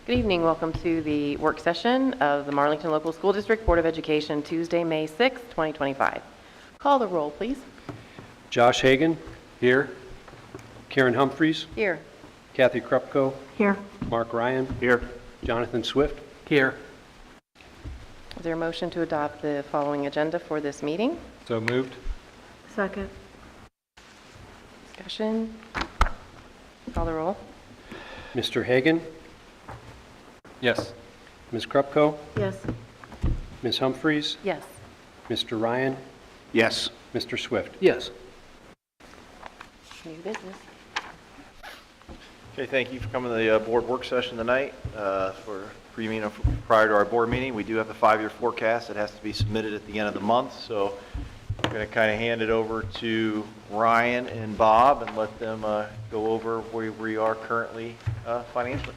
Good evening. Welcome to the work session of the Marlington Local School District Board of Education, Tuesday, May 6, 2025. Call the roll, please. Josh Hagan. Here. Karen Humphreys. Here. Kathy Krupko. Here. Mark Ryan. Here. Jonathan Swift. Here. Is there a motion to adopt the following agenda for this meeting? So moved. Second. Discussion. Call the roll. Mr. Hagan. Yes. Ms. Krupko. Yes. Ms. Humphreys. Yes. Mr. Ryan. Yes. Mr. Swift. Yes. New business. Okay, thank you for coming to the board work session tonight. Prior to our board meeting, we do have the 5-year forecast that has to be submitted at the end of the month. So I'm going to kind of hand it over to Ryan and Bob and let them go over where we are currently financially.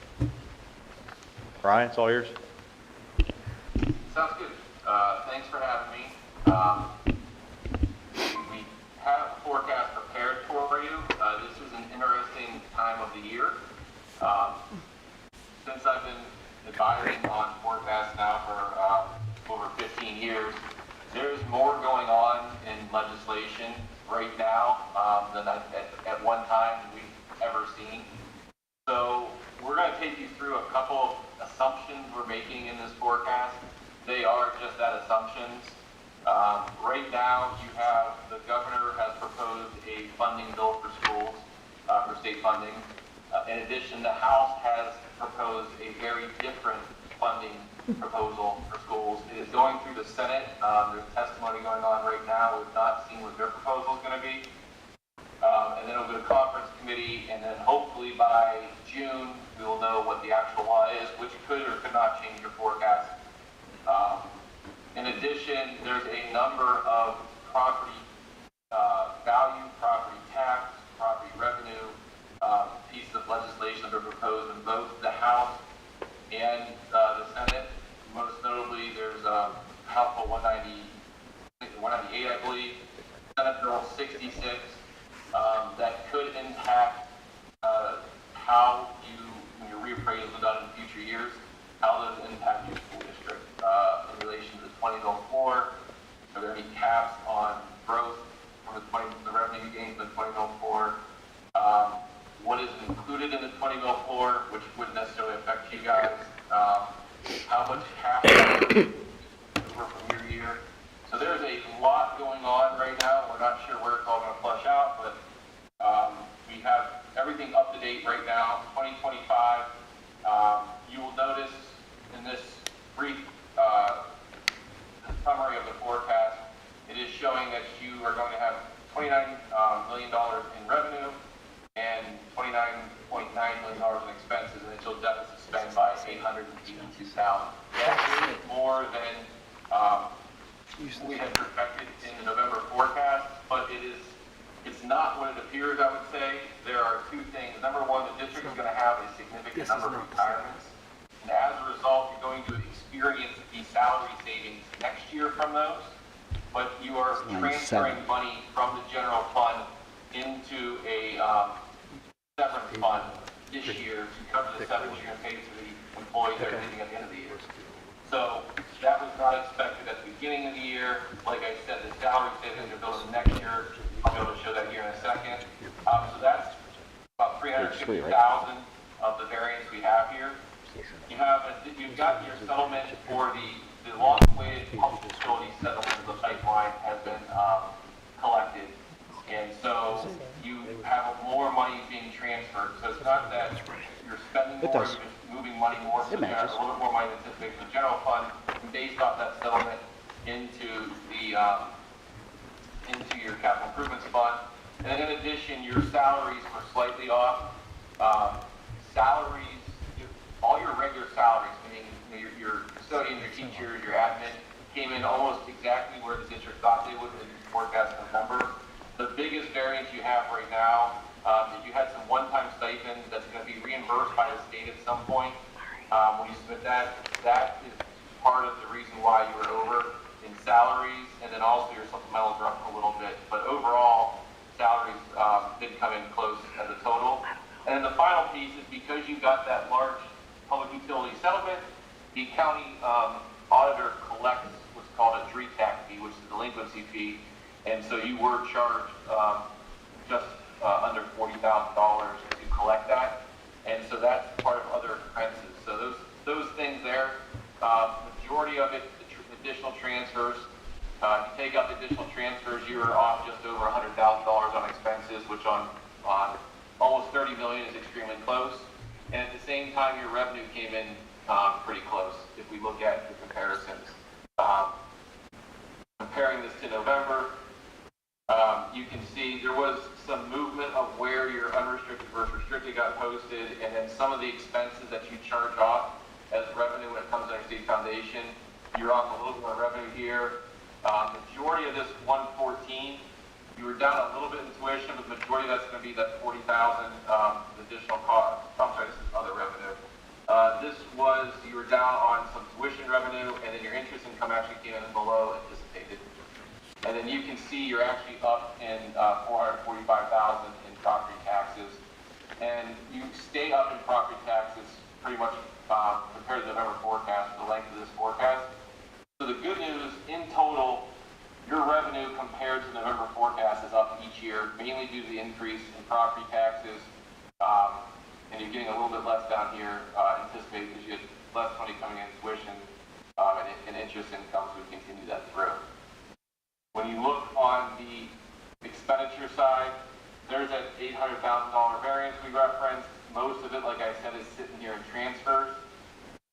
Ryan, it's all yours. Sounds good. Thanks for having me. We have a forecast prepared for you. This is an interesting time of the year. Since I've been advising on forecasts now for over 15 years, there's more going on in legislation right now than at one time we've ever seen. So we're going to take you through a couple of assumptions we're making in this forecast. They are just that, assumptions. Right now, you have the governor has proposed a funding bill for schools, for state funding. In addition, the House has proposed a very different funding proposal for schools. It is going through the Senate. There's testimony going on right now. We've not seen what their proposal is going to be. And then it'll go to conference committee, and then hopefully by June, we will know what the actual law is, which could or could not change your forecast. In addition, there's a number of property value, property tax, property revenue pieces of legislation that are proposed in both the House and the Senate. Most notably, there's House Bill 198, I believe, Senate Bill 66, that could impact how when your reappraisals are done in future years, how those impact your school district in relation to the 20 bill floor. Are there any caps on growth from the revenue gains from the 20 bill floor? What is included in the 20 bill floor, which wouldn't necessarily affect you guys? How much capital from year to year? So there's a lot going on right now. We're not sure where it's all going to flush out, but we have everything up to date right now. 2025, you will notice in this brief summary of the forecast, it is showing that you are going to have $29 million in revenue and $29.9 million in expenses, and that you'll deficit spend by $882,000. That is more than we had projected in the November forecast, but it's not what it appears, I would say. There are two things. Number one, the district is going to have a significant number of retirements. And as a result, you're going to experience the salary savings next year from those, but you are transferring money from the general fund into a severance fund this year to cover the severance you're going to pay to the employees that are leaving at the end of the year. So that was not expected at the beginning of the year. Like I said, the salary savings are built in next year. I'll be able to show that here in a second. So that's about $350,000 of the variance we have here. You've got your settlement for the long-awaited public facility settlement of the pipeline has been collected. And so you have more money being transferred. So it's not that you're spending more, you're just moving money more, so there's a little bit more money than anticipated from the general fund based off that settlement into your capital improvements fund. And then in addition, your salaries were slightly off. Salaries, all your regular salaries, meaning your custodians, your teachers, your admin, came in almost exactly where the district thought they would in the forecast in November. The biggest variance you have right now is you had some one-time stipends that's going to be reimbursed by the state at some point. When you submit that, that is part of the reason why you were over in salaries, and then also your supplementals are up a little bit. But overall, salaries did come in close as a total. And then the final piece is because you got that large public utility settlement, the county auditor collects what's called a DRETAC fee, which is a delinquency fee, and so you were charged just under $40,000 to collect that, and so that's part of other expenses. So those things there, majority of it, additional transfers. If you take out the additional transfers, you are off just over $100,000 on expenses, which on almost 30 million is extremely close. And at the same time, your revenue came in pretty close if we look at the comparisons. Comparing this to November, you can see there was some movement of where your unrestricted versus restricted got posted, and then some of the expenses that you charge off as revenue when it comes to our state foundation. You're off a little bit of revenue here. Majority of this 114, you were down a little bit in tuition, but the majority of that's going to be that 40,000 additional cost. I'm sorry, this is other revenue. This was, you were down on some tuition revenue, and then your interest income actually came in below anticipated. And then you can see you're actually up in 445,000 in property taxes, and you stay up in property taxes pretty much compared to the November forecast, the length of this forecast. So the good news, in total, your revenue compared to the November forecast is up each year, mainly due to the increase in property taxes, and you're getting a little bit less down here anticipated because you had less money coming in tuition and interest income, so we continue that through. When you look on the expenditure side, there's that $800,000 variance we referenced. Most of it, like I said, is sitting here in transfers.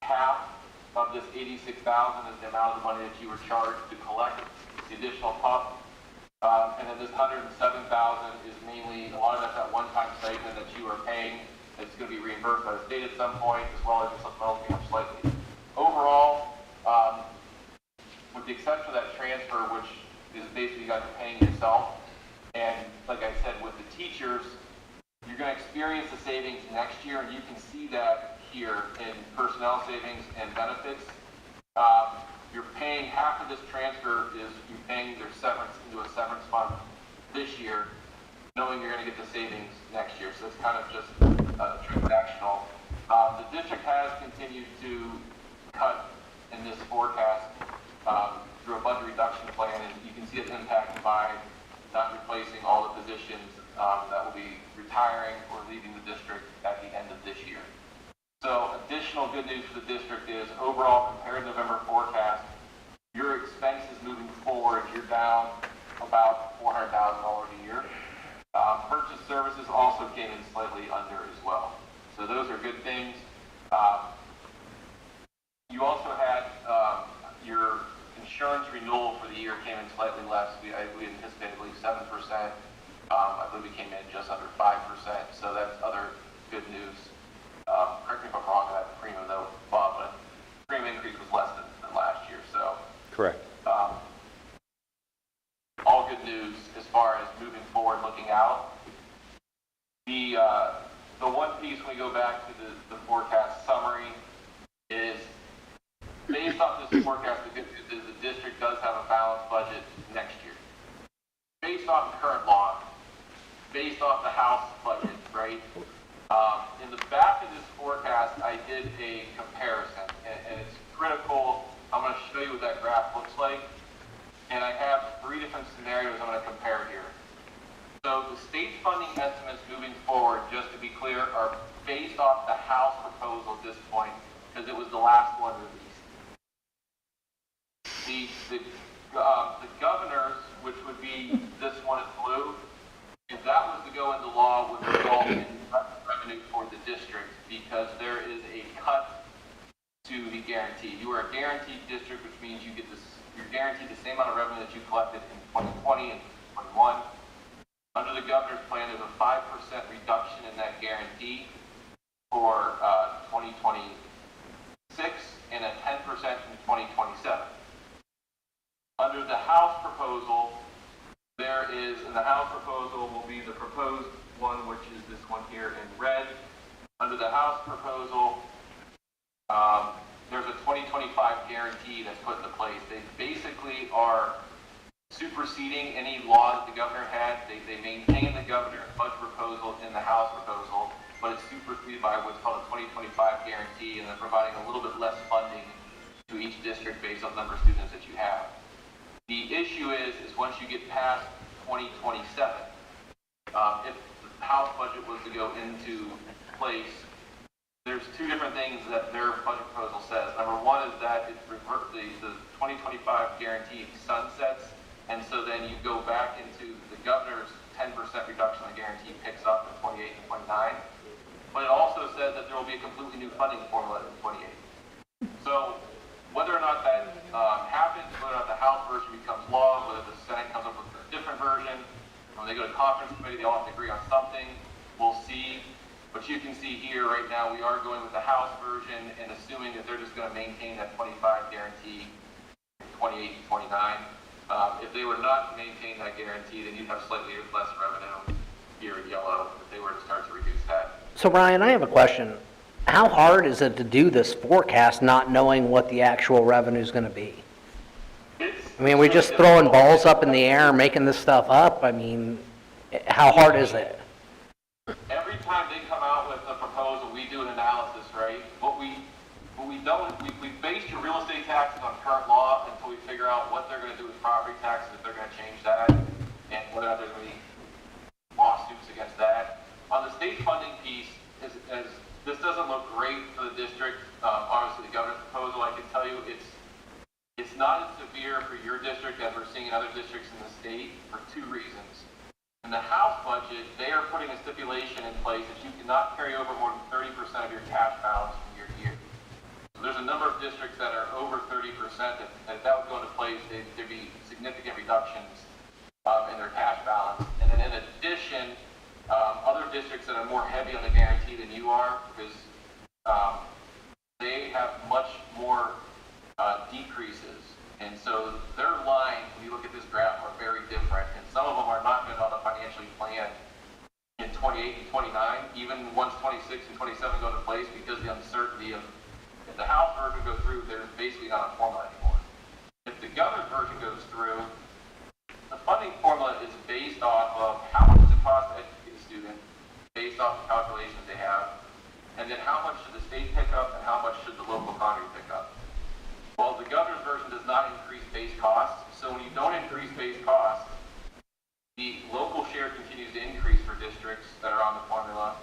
Half of this $86,000 is the amount of money that you were charged to collect the additional PUP. And then this $107,000 is mainly, a lot of that's that one-time stipend that you are paying that's going to be reimbursed by the state at some point, as well as your supplemental being up slightly. Overall, with the exception of that transfer, which is basically you guys are paying yourself, and like I said, with the teachers, you're going to experience the savings next year, and you can see that here in personnel savings and benefits. You're paying half of this transfer is you're paying their severance into a severance fund this year, knowing you're going to get the savings next year. So it's kind of just transactional. The district has continued to cut in this forecast through a budget reduction plan, and you can see it impacted by not replacing all the positions that will be retiring or leaving the district at the end of this year. So additional good news for the district is overall compared to November forecast, your expenses moving forward, you're down about $400,000 a year. Purchase services also came in slightly under as well. So those are good things. You also had your insurance renewal for the year came in slightly less. We anticipated, I believe, 7%. I believe we came in just under 5%. So that's other good news. Correct me if I'm wrong on that premium, though, Bob, but the premium increase was less than last year. So Correct. all good news as far as moving forward, looking out. The one piece when we go back to the forecast summary is based off this forecast, the good news is the district does have a balanced budget next year. Based off the current law, based off the House budget, right? In the back of this forecast, I did a comparison, and it's critical. I'm going to show you what that graph looks like. And I have 3 different scenarios I'm going to compare here. So the state funding estimates moving forward, just to be clear, are based off the House proposal at this point, because it was the last one released. The governors, which would be this one in blue, if that was to go into law, would result in revenue for the district because there is a cut to the guarantee. You are a guaranteed district, which means you get this. You're guaranteed the same amount of revenue that you collected in 2020 and 2021. Under the governor's plan, there's a 5% reduction in that guarantee for 2026 and a 10% in 2027. Under the House proposal, there is, in the House proposal will be the proposed one, which is this one here in red. Under the House proposal, there's a 2025 guarantee that's put into place. They basically are superseding any laws the governor had. They maintain the governor's budget proposal in the House proposal, but it's superseded by what's called a 2025 guarantee, and they're providing a little bit less funding to each district based on the number of students that you have. The issue is once you get past 2027, if the House budget was to go into place, there's two different things that their budget proposal says. Number one is that it's the 2025 guarantee sunsets, and so then you go back into the governor's 10% reduction on the guarantee picks up in 28 and 29. But it also says that there will be a completely new funding formula in 28. So whether or not that happens, whether or not the House version becomes law, whether the Senate comes up with a different version, when they go to conference committee, they all have to agree on something. We'll see. But you can see here right now, we are going with the House version and assuming that they're just going to maintain that 25 guarantee in 28 and 29. If they were not to maintain that guarantee, then you'd have slightly less revenue here in yellow if they were to start to reduce that. So Ryan, I have a question. How hard is it to do this forecast not knowing what the actual revenue is going to be? I mean, we're just throwing balls up in the air and making this stuff up. I mean, how hard is it? Every time they come out with a proposal, we do an analysis, right? What we don't, we base your real estate taxes on current law until we figure out what they're going to do with property taxes, if they're going to change that, and whether or not there's going to be lawsuits against that. On the state funding piece, as this doesn't look great for the district. Obviously, the governor's proposal, I can tell you, it's not as severe for your district as we're seeing in other districts in the state for two reasons. In the House budget, they are putting a stipulation in place that you cannot carry over more than 30% of your cash balance from year to year. So there's a number of districts that are over 30%. If that would go into place, there'd be significant reductions in their cash balance. And then in addition, other districts that are more heavy on the guarantee than you are, because they have much more decreases. And so their lines, when you look at this graph, are very different. And some of them are not going to financially plan in 28 and 29, even once 26 and 27 go into place, because the uncertainty of if the House version goes through, there's basically not a formula anymore. If the governor's version goes through, the funding formula is based off of how much does it cost to educate a student, based off the calculations they have, and then how much should the state pick up and how much should the local economy pick up. Well, the governor's version does not increase base costs, so when you don't increase base costs, the local share continues to increase for districts that are on the formula,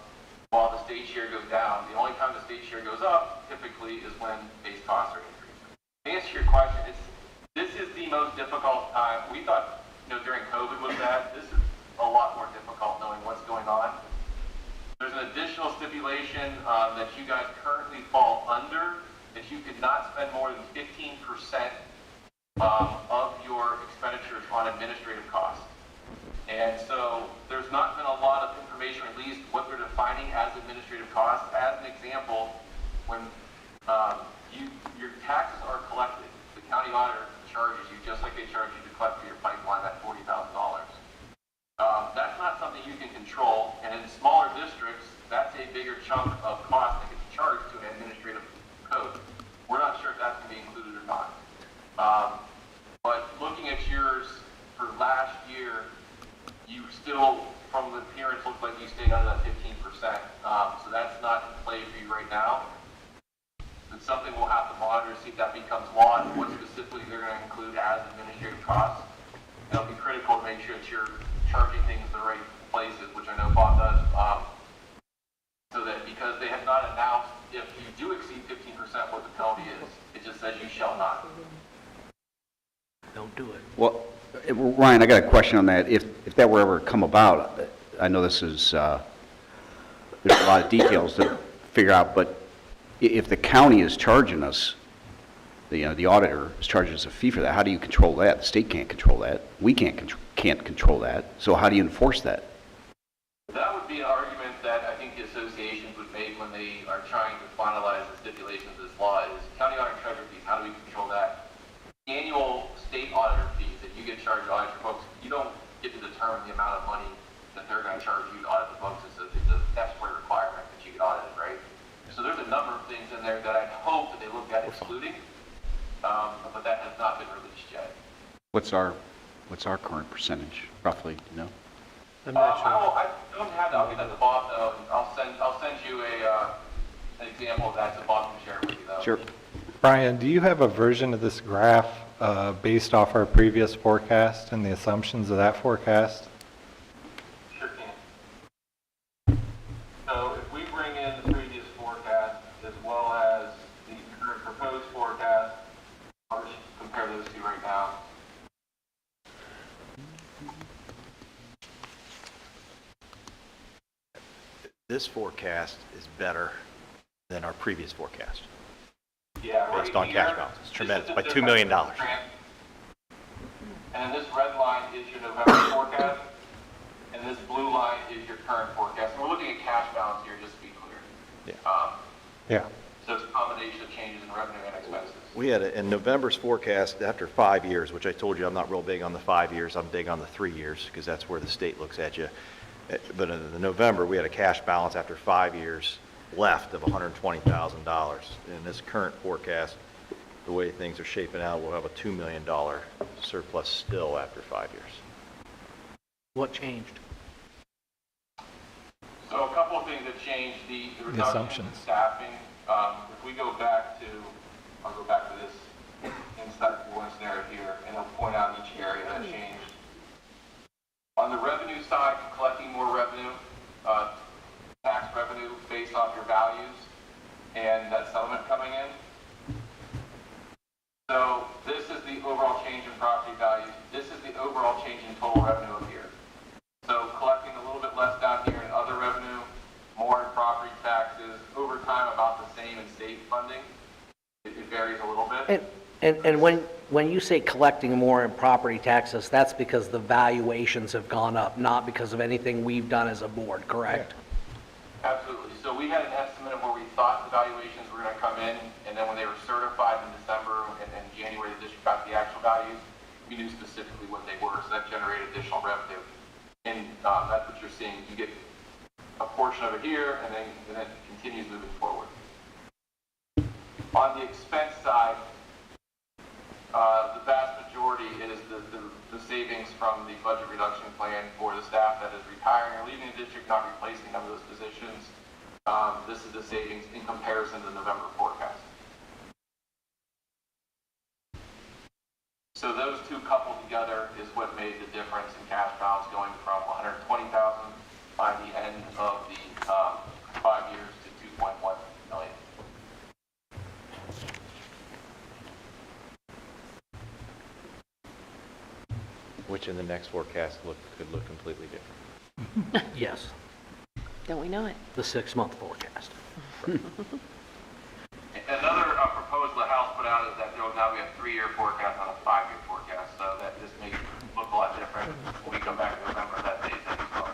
while the state share goes down. The only time the state share goes up, typically, is when base costs are increasing. To answer your question, this is the most difficult time. We thought, during COVID was that. This is a lot more difficult knowing what's going on. There's an additional stipulation that you guys currently fall under, that you could not spend more than 15% of your expenditures on administrative costs. And so there's not been a lot of information released what they're defining as administrative costs. As an example, when your taxes are collected, the county auditor charges you just like they charge you to collect for your pipeline at $40,000. That's not something you can control, and in smaller districts, that's a bigger chunk of cost that gets charged to an administrative code. We're not sure if that's going to be included or not. But looking at yours for last year, you still, from the appearance, look like you stayed under that 15%. So that's not in play for you right now. It's something we'll have to monitor, see if that becomes law, and what specifically they're going to include as administrative costs. It'll be critical to make sure that you're charging things in the right places, which I know Bob does. So that because they have not announced if you do exceed 15% what the penalty is, it just says you shall not. Don't do it. Well, Ryan, I got a question on that. If that were ever come about, I know this is, there's a lot of details to figure out, but if the county is charging us, the auditor is charging us a fee for that, how do you control that? The state can't control that. We can't control that. So how do you enforce that? That would be an argument that I think the associations would make when they are trying to finalize the stipulations of this law is county auditor treasurer fees, how do we control that? Annual state auditor fees that you get charged to audit your books, you don't get to determine the amount of money that they're going to charge you to audit the books. It's a statutory requirement that you get audited, right? So there's a number of things in there that I hope that they look at excluding, but that has not been released yet. What's our current percentage, roughly, I'm not sure. I don't have that. I'll get that to Bob, though. I'll send you an example of that so Bob can share it with you, though. Sure. Brian, do you have a version of this graph based off our previous forecast and the assumptions of that forecast? Sure can. So if we bring in the previous forecast as well as the current proposed forecast, I'll just compare those two right now. This forecast is better than our previous forecast. Yeah, right Based on cash here, balance. It's this tremendous, is the by $2 difference million. in the trans- And this red line is your November forecast, and this blue line is your current forecast. And we're looking at cash balance here, just to be clear. Yeah. Yeah. So it's a combination of changes in revenue and expenses. We had, in November's forecast, after 5 years, which I told you I'm not real big on the 5 years, I'm big on the 3 years, because that's where the state looks at you. But in the November, we had a cash balance after 5 years left of $120,000. In this current forecast, the way things are shaping out, we'll have a $2 million surplus still after 5 years. What changed? So a couple of things that changed, the reduction in assumptions. staffing. If we go back to, I'll go back to this inside one scenario here, and I'll point out each area that changed. On the revenue side, collecting more revenue, tax revenue based off your values, and that settlement coming in. So this is the overall change in property values. This is the overall change in total revenue up here. So collecting a little bit less down here in other revenue, more in property taxes, over time about the same in state funding. It varies a little bit. And when you say collecting more in property taxes, that's because the valuations have gone up, not because of anything we've done as a board, correct? Absolutely. So we had an estimate of where we thought the valuations were going to come in, and then when they were certified in December and January, the district got the actual values, we knew specifically what they were, so that generated additional revenue. And that's what you're seeing. You get a portion of it here, and then it continues moving forward. On the expense side, the vast majority is the savings from the budget reduction plan for the staff that is retiring or leaving the district, not replacing them with those positions. This is the savings in comparison to the November forecast. So those two coupled together is what made the difference in cash balance going from $120,000 by the end of the 5 years to $2.1 million. Which in the next forecast could look completely different. Yes, Don't we know it? the 6-month forecast. Another proposal the House put out is that there will now be a 3-year forecast, not a 5-year forecast, so that this may look a lot different when we come back in November. That date as well.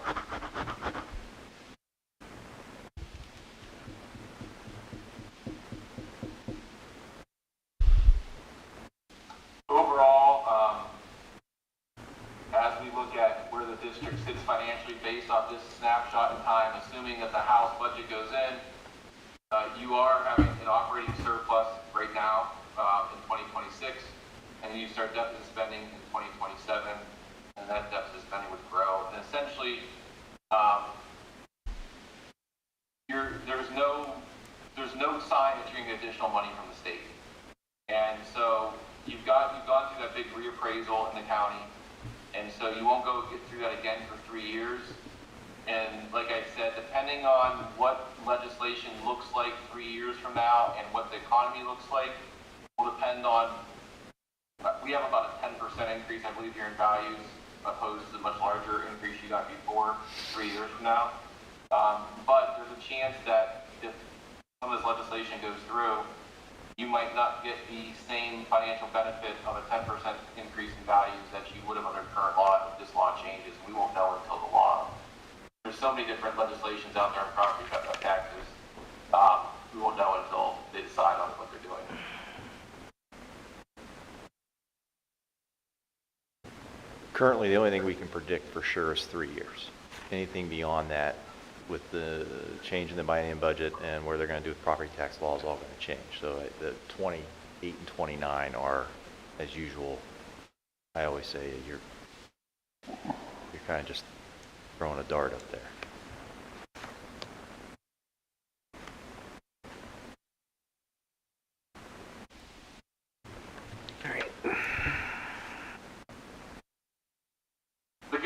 Overall, as we look at where the district sits financially based off this snapshot in time, assuming that the House budget goes in, you are having an operating surplus right now in 2026, and then you start deficit spending in 2027, and that deficit spending would grow. And essentially, there's no sign that you're going to get additional money from the state. And so you've gone through that big reappraisal in the county, and so you won't go get through that again for 3 years. And like I said, depending on what legislation looks like 3 years from now and what the economy looks like, will depend on, we have about a 10% increase, I believe, here in values, opposed to the much larger increase you got before 3 years from now. But there's a chance that if some of this legislation goes through, you might not get the same financial benefit of a 10% increase in values that you would have under current law if this law changes. We won't know until the law. There's so many different legislations out there on property taxes. We won't know until they decide on what they're doing. Currently, the only thing we can predict for sure is 3 years. Anything beyond that, with the change in the biennium budget and where they're going to do with property tax law is all going to change. So the 28 and 29 are, as usual, I always say, you're kind of just throwing a dart up there.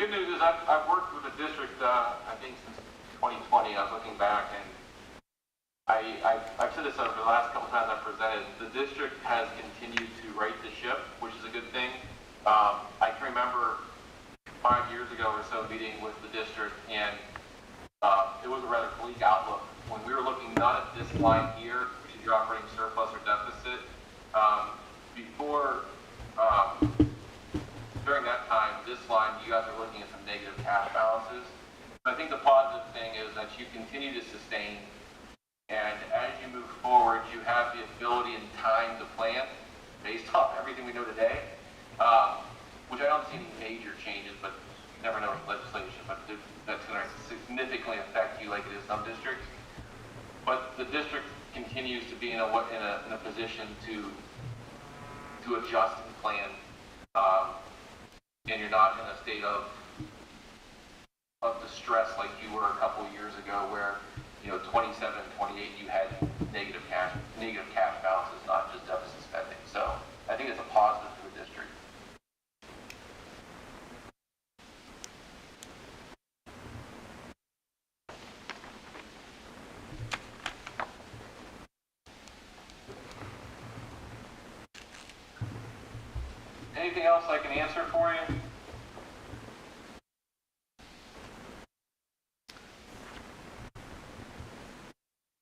good news is I've worked with the district, I think since 2020. I was looking back, and I've said this over the last couple times I've presented. The district has continued to right the ship, which is a good thing. I can remember 5 years ago or so meeting with the district, and it was a rather bleak outlook. When we were looking not at this line here, which is your operating surplus or deficit, during that time, this line, you guys are looking at some negative cash balances. But I think the positive thing is that you continue to sustain, and as you move forward, you have the ability and time to plan based off everything we know today, which I don't see any major changes, but you never know with legislation, but that's going to significantly affect you like it is some districts. But the district continues to be in a position to adjust and plan, and you're not in a state of distress like you were a couple of years ago, where 27, 28, you had negative cash balances, not just deficit spending. So I think it's a positive for the district. Anything else I can answer for you?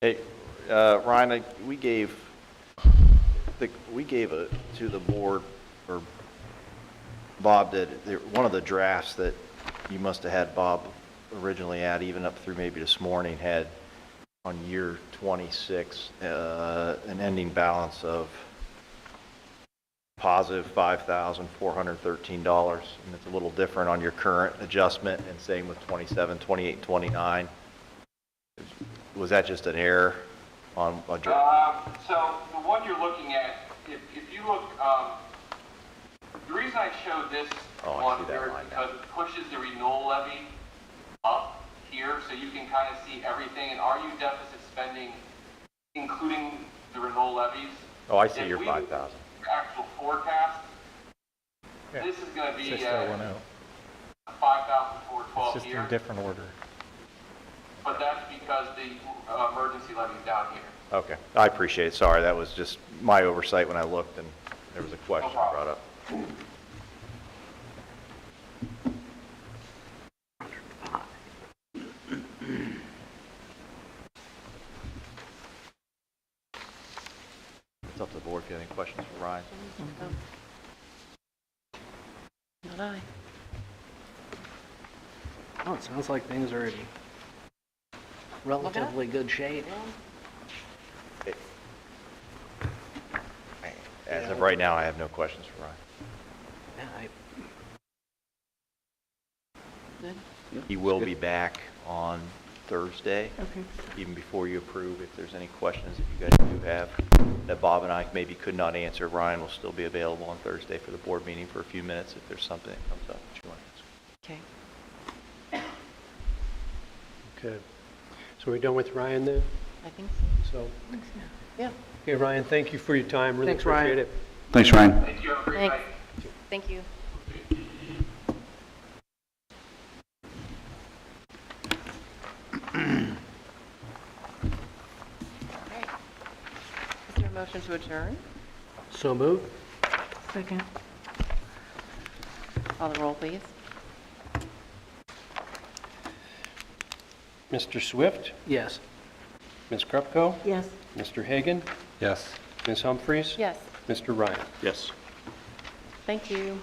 Hey, Ryan, we gave to the board, or Bob did, one of the drafts that you must have had Bob originally add, even up through maybe this morning, had on year 26 an ending balance of positive $5,413, and it's a little different on your current adjustment, and same with 27, 28, 29. Was that just an error on a draft? So the one you're looking at, if you look, the reason I showed this one here is because it pushes the renewal levy up here, so you can kind of see everything. And are you deficit spending, including the renewal levies? Oh, I see your 5,000. Actual forecast. Yeah. This is going to be It's just that 1-0. 5,412 It's just here. in different order. But that's because the emergency levy is down here. Okay, I appreciate it. Sorry, that was just my oversight when I looked, and there was a question brought up. It's up to the board if you have any questions for Ryan. Not I. Oh, it sounds like things are in relatively good shape. As of right now, I have no questions for Ryan. Yeah, Good? He will be back on Thursday, Okay. even before you approve. If there's any questions that you guys do have that Bob and I maybe could not answer, Ryan will still be available on Thursday for the board meeting for a few minutes if there's something that comes up that you want to ask. Okay. Okay. So we're done with Ryan then? I think So, yeah. okay, Ryan, thank you for your time. Really Thanks, Ryan. appreciate it. Thanks, Ryan. Thank you. Have a great Thanks. night. Thank you. Okay. Is there a motion to adjourn? So moved? Second. Call the roll, please. Mr. Swift, Yes. Ms. Krupko, Yes. Mr. Hagan, Yes. Ms. Humphries, Yes. Mr. Ryan. Yes. Thank you.